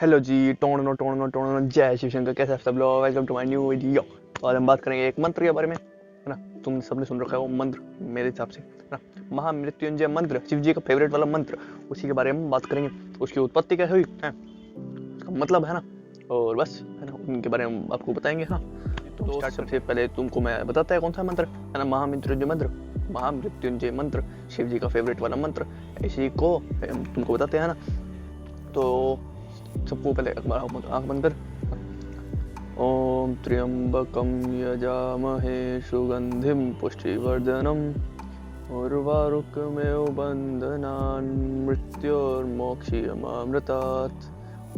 Hello जी, टोनो टोनो टोनो, जय शिव शंकर। कैसे हैं आप सब लोग? Welcome to my new video. और हम बात करेंगे एक मंत्र के बारे में, है ना। तुम सबने सुन रखा है वो मंत्र, मेरे हिसाब से, है ना। महामृत्युंजय मंत्र, शिव जी का फेवरेट वाला मंत्र, उसी के बारे में बात करेंगे। उसकी उत्पत्ति कैसे हुई है, उसका मतलब, है ना। और बस, है ना, उनके बारे में आपको बताएंगे, हाँ। तो सबसे पहले तुमको मैं बताता है कौन सा मंत्र है ना, महामृत्युंजय मंत्र। महामृत्युंजय मंत्र शिव जी का फेवरेट वाला मंत्र, इसी को तुमको बताते हैं ना। तो सबको पहले आंख बंद कर। ओम त्र्यंबकम यजामहे सुगंधिम पुष्टिवर्धनम उर्वारुकमेव बंधनान् मृत्योर्मोक्षयमामृतात्।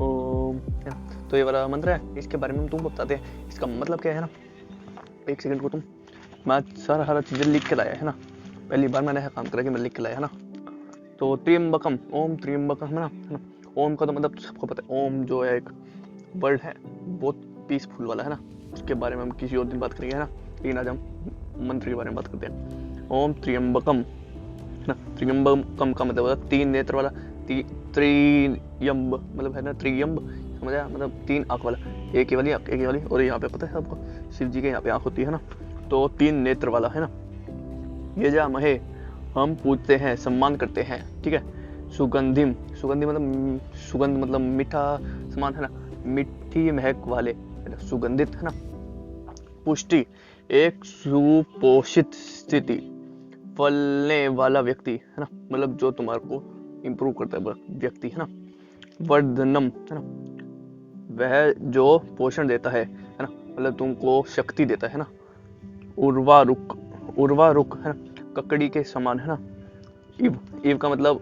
ओम। तो ये वाला मंत्र है, इसके बारे में हम तुमको बताते हैं। इसका मतलब क्या है ना, एक सेकंड को तुम, मैं सारा चीजें लिख के लाया है ना। पहली बार मैंने काम करा कि मैं लिख के लाया है ना। तो त्र्यंबकम, ओम त्र्यंबकम, है ना। ओम का तो मतलब सबको पता है, ओम जो है एक वर्ड है, बहुत पीसफुल वाला, है ना। उसके बारे में हम किसी और दिन बात करेंगे, है ना। लेकिन आज हम मंत्र के बारे में बात करते हैं। ओम त्र्यंबकम, है ना। त्र्यंबकम का मतलब है तीन नेत्र वाला, त्रियंब मतलब, है ना, त्रियंब, समझ आया, मतलब तीन आंख वाला। एक ही वाली, और यहाँ पे पता है आपको, शिव जी के यहाँ पे आंख होती है ना। तो तीन नेत्र वाला, है ना। ये जा महे, हम पूजते हैं, सम्मान करते हैं, ठीक है। सुगंधिम, सुगंधि मतलब सुगंध मतलब मीठा समान, है ना, मीठी महक वाले, सुगंधित, है ना। पुष्टि, एक सुपोषित स्थिति, फलने वाला व्यक्ति, है ना, मतलब जो तुम्हारे को इम्प्रूव करता है व्यक्ति, है ना। वर्धनम, है ना, वह जो पोषण देता है ना, मतलब तुमको शक्ति देता है ना। उर्वारुक, उर्वारुक, है ना, ककड़ी के समान, है ना। इव, इव का मतलब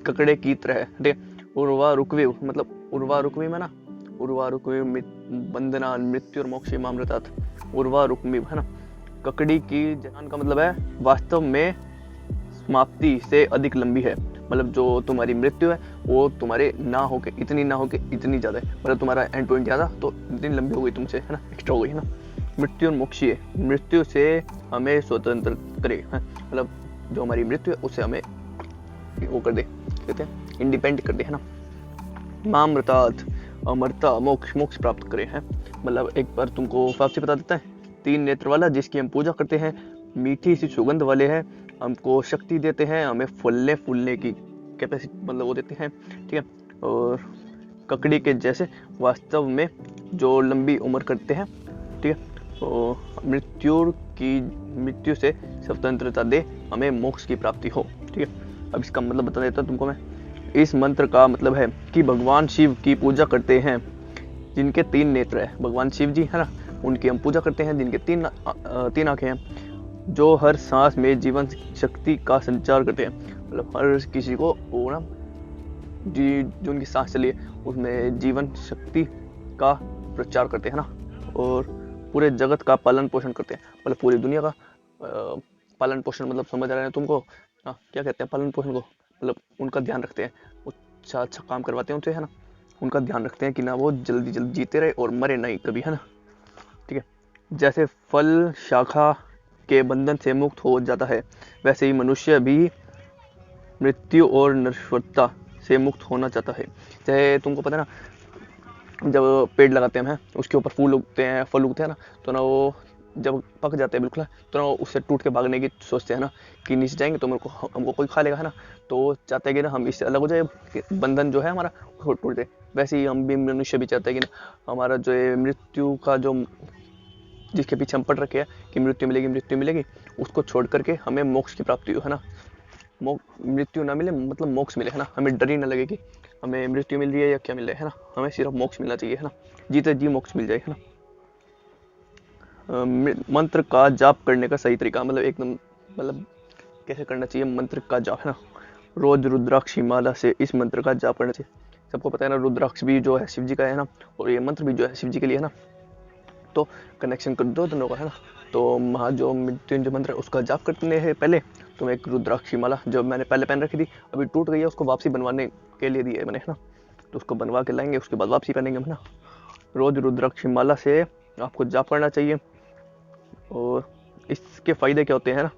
ककड़े की तरह है, ठीक है। उर्वारुकविव मतलब उर्वारुकविव, है ना। उर्वारुकविव बंधना मृत्यु और मोक्ष मामृतात। उर्वारुकविव, है ना, ककड़ी की जान का मतलब है वास्तव में समाप्ति से अधिक लंबी है। मतलब जो तुम्हारी मृत्यु है वो तुम्हारे ना होके इतनी ज्यादा है, मतलब तुम्हारा एंड पॉइंट ज्यादा, तो इतनी लंबी हो गई तुमसे, है ना, एक्स्ट्रा हो गई, है ना। मृत्यु और मोक्षीय, मृत्यु से हमें स्वतंत्र करे, है, मतलब जो हमारी मृत्यु है उससे हमें वो कर दे, कहते हैं इंडिपेंडेंट कर दे, है ना। मामृतात्, अमरता, मोक्ष, मोक्ष प्राप्त करे, हैं। मतलब एक बार तुमको वापसी बता देता है। तीन नेत्र वाला जिसकी हम पूजा करते हैं, मीठी सी सुगंध वाले हैं, हमको शक्ति देते हैं, हमें फलने फूलने की कैपेसिटी मतलब वो देते हैं, ठीक है। और ककड़ी के जैसे वास्तव में जो लंबी उम्र करते हैं, ठीक है। तो मृत्यु से स्वतंत्रता दे, हमें मोक्ष की प्राप्ति हो, ठीक है। अब इसका मतलब बता देता तुमको मैं। इस मंत्र का मतलब है कि भगवान शिव की पूजा करते हैं जिनके तीन नेत्र है, भगवान शिव जी, है ना, उनकी हम पूजा करते हैं जिनके तीन आंखें हैं, जो हर सांस में जीवन शक्ति का संचार करते हैं। मतलब हर किसी को वो ना, जी जो उनकी सांस चली है उसमें जीवन शक्ति का प्रचार करते हैं ना। और पूरे जगत का पालन पोषण करते हैं, मतलब पूरी दुनिया का पालन पोषण, मतलब समझ आ रहा है तुमको, हाँ, क्या कहते हैं पालन पोषण को, मतलब उनका ध्यान रखते हैं, अच्छा काम करवाते हैं उनसे, है ना। उनका ध्यान रखते हैं कि ना वो जल्दी जीते रहे और मरे नहीं कभी, है ना, ठीक है। जैसे फल शाखा के बंधन से मुक्त हो जाता है, वैसे ही मनुष्य भी मृत्यु और नश्वरता से मुक्त होना चाहता है। चाहे तुमको पता है ना, जब पेड़ लगाते हैं हम, उसके ऊपर फूल उगते हैं, फल उगते हैं ना, तो ना वो जब पक जाते हैं बिल्कुल, तो ना उससे टूट के भागने की सोचते हैं ना, कि नीचे जाएंगे तो मेरे को हमको कोई खा लेगा, है ना। तो चाहते हैं कि ना हम इससे अलग हो जाए, बंधन जो है हमारा वो टूट जाए। वैसे ही हम भी मनुष्य भी चाहते हैं कि ना हमारा जो है मृत्यु का जो जिसके पीछे हम पड़ रखे हैं कि मृत्यु मिलेगी, उसको छोड़ करके हमें मोक्ष की प्राप्ति हो, है ना। मृत्यु ना मिले मतलब मोक्ष मिले, है ना, हमें डर ही ना लगे कि हमें मृत्यु मिल रही है या क्या मिल रहा है ना, हमें सिर्फ मोक्ष मिलना चाहिए, है ना। जीते जी मोक्ष मिल जाए, है ना। मंत्र का जाप करने का सही तरीका, मतलब एकदम, मतलब कैसे करना चाहिए मंत्र का जाप, है ना। रोज रुद्राक्ष माला से इस मंत्र का जाप करना चाहिए। सबको पता है ना, रुद्राक्ष भी जो है शिव जी का है ना, और ये मंत्र भी जो है शिव जी के लिए, है ना। तो कनेक्शन कर दो दोनों का, है ना। तो महा जो मृत्युंजय मंत्र है उसका जाप करने है पहले, तो एक रुद्राक्षी माला जो मैंने पहले पहन रखी थी, अभी टूट गई है, उसको वापसी बनवाने के लिए दी है मैंने, है ना। तो उसको बनवा के लाएंगे, उसके बाद वापसी पहनेंगे, है ना। रोज रुद्राक्षी माला से आपको जाप करना चाहिए। और इसके फायदे क्या होते हैं ना,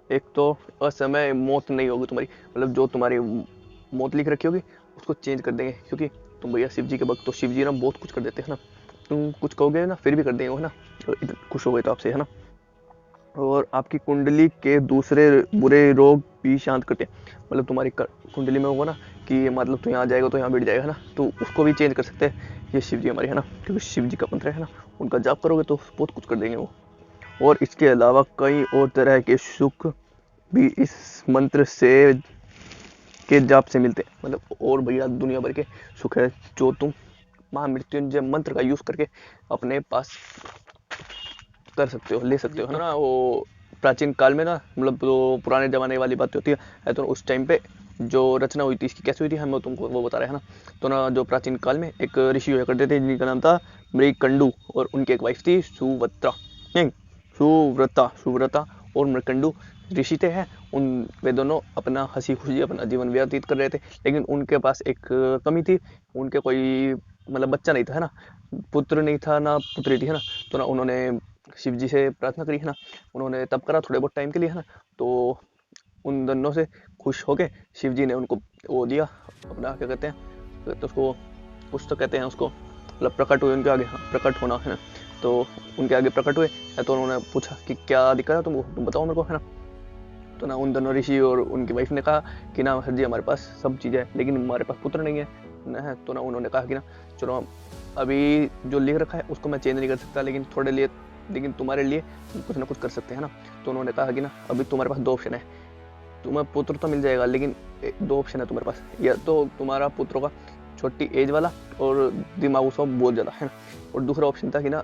एक तो असमय मौत नहीं होगी तुम्हारी, मतलब जो तुम्हारी मौत लिख रखी होगी उसको चेंज कर देंगे, क्योंकि तुम भैया शिव जी के भक्त, तो शिव जी ना बहुत कुछ कर देते हैं ना, तुम कुछ कहोगे ना फिर भी कर देंगे वो, है ना, तो इतने खुश हो गए तो आपसे, है ना। और आपकी कुंडली के दूसरे बुरे रोग भी शांत करते हैं, मतलब तुम्हारी कुंडली में होगा ना कि मतलब तू यहाँ जाएगा तो यहाँ बैठ जाएगा ना, तो उसको भी चेंज कर सकते हैं ये शिव जी हमारे, है ना, क्योंकि शिव जी का मंत्र है ना, उनका जाप करोगे तो बहुत कुछ कर देंगे वो। और इसके अलावा कई और तरह के सुख भी इस मंत्र से के जाप से मिलते हैं, मतलब और भैया दुनिया भर के सुख है जो तुम महामृत्युंजय मंत्र का यूज करके अपने पास कर सकते हो, ले सकते हो, है ना। वो प्राचीन काल में ना, मतलब तो पुराने जमाने वाली बात होती है, तो उस टाइम पे जो रचना हुई थी इसकी कैसे हुई थी, हम तुमको वो बता रहे हैं ना। तो ना जो प्राचीन काल में एक ऋषि हुआ करते थे जिनका नाम था मृकंडू, और उनकी एक वाइफ थी सुवत्रा, सुव्रता और मृकंडू ऋषि थे हैं। वे दोनों अपना हंसी खुशी अपना जीवन व्यतीत कर रहे थे, लेकिन उनके पास एक कमी थी, उनके कोई मतलब बच्चा नहीं था, है ना, पुत्र नहीं था ना पुत्री थी, है ना। तो ना उन्होंने शिव जी से प्रार्थना करी, है ना, उन्होंने तप करा थोड़े बहुत टाइम के लिए, है ना। तो उन दोनों से खुश होके शिव जी ने उनको वो दिया अपना, क्या कहते हैं तो उसको, कुछ तो कहते हैं उसको, मतलब प्रकट हुए उनके आगे, हाँ प्रकट होना, है ना। तो उनके आगे प्रकट हुए, तो उन्होंने पूछा कि क्या दिक्कत है तुमको, तुम बताओ मेरे को, है ना। तो ना उन दोनों ऋषि और उनकी वाइफ ने कहा कि ना सर जी हमारे पास सब चीज़ है लेकिन हमारे पास पुत्र नहीं है ना, है। तो ना उन्होंने कहा कि ना चलो अभी जो लिख रखा है उसको मैं चेंज नहीं कर सकता, लेकिन तुम्हारे लिए कुछ ना कुछ कर सकते हैं ना। तो उन्होंने कहा कि ना अभी तुम्हारे पास दो ऑप्शन है, तुम्हें पुत्र तो मिल जाएगा लेकिन दो ऑप्शन है तुम्हारे पास, या तो तुम्हारा पुत्र होगा छोटी एज वाला और दिमाग उसका बहुत ज़्यादा, है ना, और दूसरा ऑप्शन था कि ना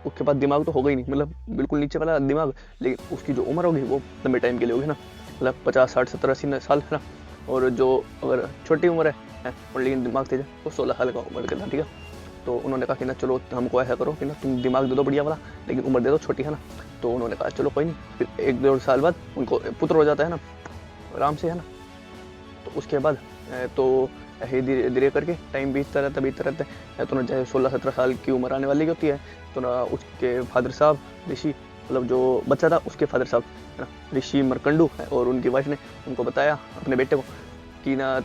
उसके पास दिमाग तो होगा ही नहीं, मतलब बिल्कुल नीचे वाला दिमाग, लेकिन उसकी जो उम्र होगी वो लंबे टाइम के लिए होगी ना, मतलब 50 60 70 80 साल, है ना। और जो अगर छोटी उम्र है और लेकिन दिमाग तेज है वो 16 साल का उम्र का था, ठीक है। तो उन्होंने कहा कि ना चलो हमको ऐसा करो कि ना तुम दिमाग दे दो बढ़िया वाला लेकिन उम्र दे दो छोटी, है ना। तो उन्होंने कहा चलो कोई नहीं, फिर 1-1.5 साल बाद उनको पुत्र हो जाता है ना आराम से, है ना। तो उसके बाद तो ऐसे धीरे धीरे करके टाइम बीतता रहता है, तो ना जैसे 16-17 साल की उम्र आने वाली होती है, तो ना उसके फादर साहब ऋषि, मतलब जो बच्चा था उसके फादर साहब, है ना, ऋषि मरकंडू है, और उनकी वाइफ ने उनको बताया अपने बेटे को कि ना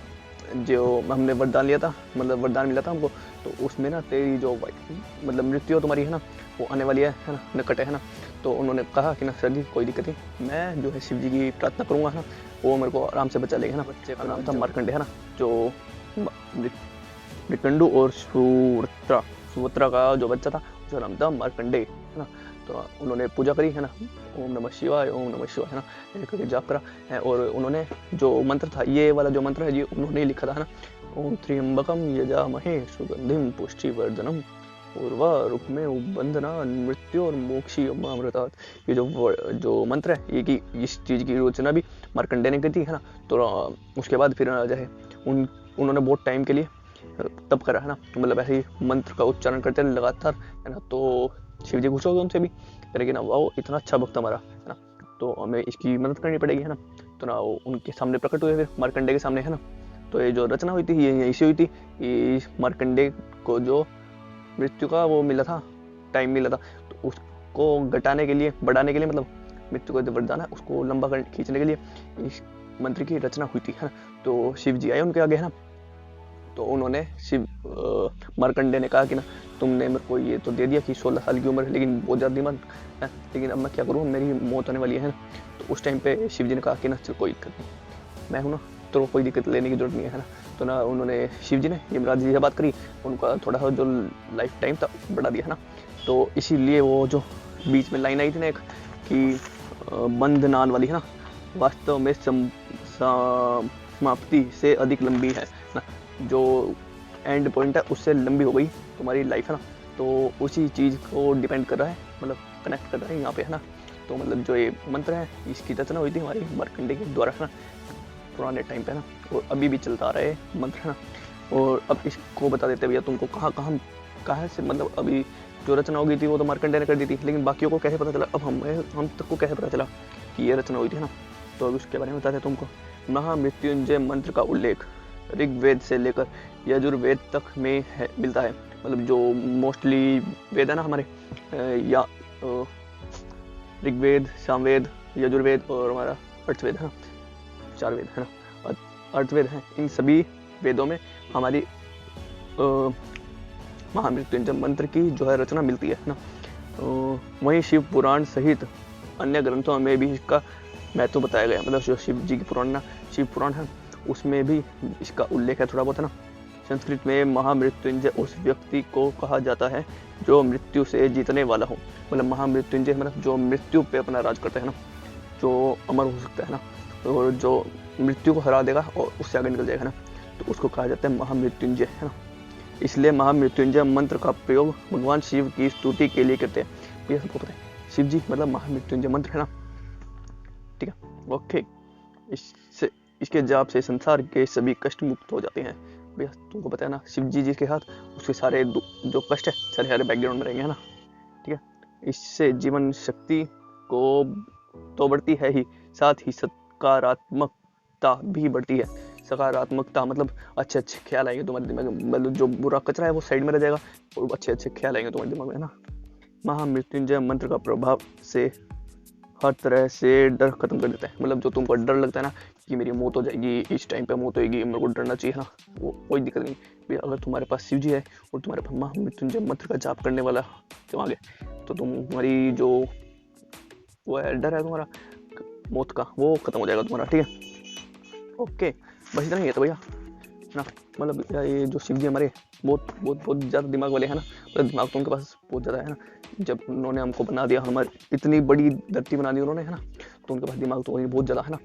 जो हमने वरदान लिया था, मतलब वरदान मिला था हमको, तो उसमें ना तेरी जो मतलब मृत्यु तुम्हारी है ना वो आने वाली है ना, निकट है ना। तो उन्होंने कहा कि ना सर जी कोई दिक्कत नहीं, मैं जो है शिव जी की प्रार्थना करूँगा ना, वो मेरे को आराम से बचा लेगा ना। बच्चे का नाम था मार्कंडे, है ना, जो मृकंडू और सुवत्रा का जो बच्चा था उसका नाम था मार्कंडे, है ना। तो उन्होंने पूजा करी, है ना, ओम नमः शिवाय, है ना, ऐसे करके जाप करा है। और उन्होंने जो मंत्र था, ये वाला जो मंत्र है ये उन्होंने लिखा था, है ना, ओम त्र्यंबकम यजामहे सुगंधिम पुष्टिवर्धनम उर्वारुकमेव बंधना मृत्यु और मोक्षी अमृतात्। ये जो मंत्र है ये कि इस चीज़ की रचना भी मार्कंडे ने की थी, है ना। तो उसके बाद फिर जो है उन्होंने बहुत टाइम के लिए तब करा, है ना, मतलब ऐसे ही मंत्र का उच्चारण करते रहे लगातार, है ना। तो शिव जी खुश हो गए उनसे भी, लेकिन वो इतना अच्छा भक्त हमारा, है ना, तो हमें इसकी मदद करनी पड़ेगी, है ना। तो ना वो उनके सामने प्रकट हुए फिर मार्कंडे के सामने, है ना। तो ये जो रचना हुई थी ये यहीं से हुई थी कि मार्कंडे को जो मृत्यु का वो मिला था, टाइम मिला था, तो उसको घटाने के लिए बढ़ाने के लिए, मतलब मृत्यु को जो वरदान है उसको लंबा खींचने के लिए इस मंत्र की रचना हुई थी, है ना। तो शिव जी आए उनके आगे, है ना। तो उन्होंने मार्कंडे ने कहा कि ना तुमने मेरे को ये तो दे दिया कि 16 साल की उम्र है लेकिन बहुत ज़्यादा दिमाग है, लेकिन अब मैं क्या करूँ, मेरी मौत होने वाली है ना। तो उस टाइम पे शिव जी ने कहा कि ना चल कोई दिक्कत नहीं, मैं हूँ ना, तो कोई दिक्कत लेने की जरूरत नहीं है ना। तो ना उन्होंने शिव जी ने यमराज जी से बात करी, उनका थोड़ा सा जो लाइफ टाइम था बढ़ा दिया, है ना। तो इसीलिए वो जो बीच में लाइन आई थी ना एक कि बंधनान वाली, है ना, वास्तव में समाप्ति से अधिक लंबी है ना, जो एंड पॉइंट है उससे लंबी हो गई तुम्हारी लाइफ, है ना। तो उसी चीज़ को डिपेंड कर रहा है, मतलब कनेक्ट कर रहा है यहाँ पे, है ना। तो मतलब जो ये मंत्र है इसकी रचना हुई थी हमारी मार्कंडे के द्वारा, है ना, पुराने टाइम पे, है ना, और अभी भी चलता आ रहा है मंत्र, है ना। और अब इसको बता देते भैया तुमको कहाँ से, मतलब अभी जो रचना हो गई थी वो तो मार्कंडे ने कर दी थी, लेकिन बाकियों को कैसे पता चला, अब हम तक को कैसे पता चला कि ये रचना हुई थी, है ना। तो अभी उसके बारे में बताते तुमको। महामृत्युंजय मंत्र का उल्लेख ऋग्वेद से लेकर यजुर्वेद तक में मिलता है, मतलब जो मोस्टली वेद है ना हमारे, या ऋग्वेद, सामवेद, यजुर्वेद और हमारा अर्थवेद, है ना, 4 वेद, है ना, अर्थवेद है। इन सभी वेदों में हमारी महामृत्युंजय मंत्र की जो है रचना मिलती है ना। वहीं शिव पुराण सहित अन्य ग्रंथों में भी इसका महत्व बताया गया, मतलब जो शिव जी की पुराण ना, शिव पुराण है, उसमें भी इसका उल्लेख है थोड़ा बहुत है ना। संस्कृत में महामृत्युंजय उस व्यक्ति को कहा जाता है जो मृत्यु से जीतने वाला हो, मतलब महामृत्युंजय मतलब जो मृत्यु पे अपना राज करता है ना, जो अमर हो सकता है ना, और जो मृत्यु को हरा देगा और उससे आगे निकल जाएगा ना, तो उसको कहा जाता है महामृत्युंजय है ना। इसलिए महामृत्युंजय मंत्र का प्रयोग भगवान शिव की स्तुति के लिए करते हैं। भैया सबको पता है शिव जी मतलब महामृत्युंजय मंत्र है ना, ठीक है ओके। इससे इसके जाप से संसार के सभी कष्ट मुक्त हो जाते हैं। भैया तुमको पता है ना, शिव जी जिसके हाथ उसके सारे जो कष्ट है सारे बैकग्राउंड में रहेंगे है ना, ठीक है। इससे जीवन शक्ति को तो बढ़ती है ही, साथ ही सकारात्मकता भी बढ़ती है। सकारात्मकता मतलब अच्छे अच्छे ख्याल आएंगे तुम्हारे दिमाग में, मतलब जो बुरा कचरा है वो साइड में रह जाएगा और अच्छे अच्छे ख्याल आएंगे तुम्हारे दिमाग में है ना। महामृत्युंजय मंत्र का प्रभाव से हर तरह से डर खत्म कर देता है, मतलब जो तुमको डर लगता है ना कि मेरी मौत हो जाएगी, इस टाइम पे मौत होगी, मेरे को डरना चाहिए ना, वो कोई दिक्कत नहीं भैया। अगर तुम्हारे पास शिव जी है और तुम्हारे पास महामृत्युंजय मंत्र का जाप करने वाला दिमाग है, तो तुम्हारी जो वो है डर है तुम्हारा मौत का, वो खत्म हो जाएगा तुम्हारा, ठीक है ओके। बस इतना ही है तो भैया ना, मतलब ये जो शिव जी हमारे बहुत बहुत बहुत ज़्यादा दिमाग वाले हैं ना, मतलब दिमाग तो उनके पास बहुत ज़्यादा है ना। जब उन्होंने हमको बना दिया, हमारी इतनी बड़ी धरती बना दी उन्होंने है ना, तो उनके पास दिमाग तो बहुत ज़्यादा है ना।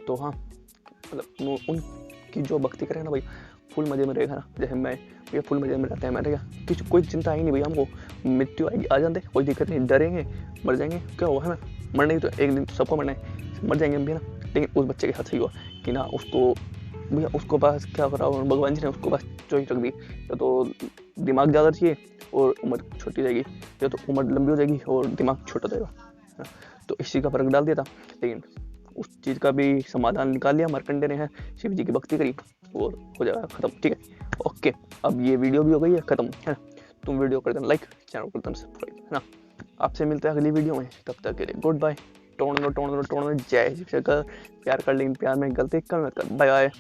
तो हाँ मतलब उनकी जो भक्ति करें ना भाई फुल मज़े में रहेगा ना। जैसे मैं भैया फुल मज़े में रहते हैं, मैं रहेगा कोई चिंता ही नहीं भैया, हमको मृत्यु आएगी आ जाते कोई दिक्कत नहीं, डरेंगे मर जाएंगे क्या हुआ है ना, मरना ही तो एक दिन तो सबको मरना है, मर जाएंगे हम भी ना। लेकिन उस बच्चे के साथ सही हुआ कि ना उसको भैया उसको पास क्या करा भगवान जी ने, उसको पास चॉइस रख दी, या तो दिमाग ज़्यादा चाहिए और उम्र छोटी रहेगी, या तो उम्र लंबी हो जाएगी और दिमाग छोटा जाएगा। तो इसी का फर्क डाल दिया था, लेकिन उस चीज़ का भी समाधान निकाल लिया मार्कंडे ने है, शिव जी की भक्ति करी और हो जाएगा खत्म, ठीक है ओके। अब ये वीडियो भी हो गई है खत्म है ना। तुम वीडियो कर देना लाइक, चैनल कर देना सब्सक्राइब है ना। आपसे मिलते हैं अगली वीडियो में, तब तक के लिए गुड बाय। टोन जय शिव शंकर। प्यार कर लेकिन प्यार में गलती कर मत कर, बाय बाय।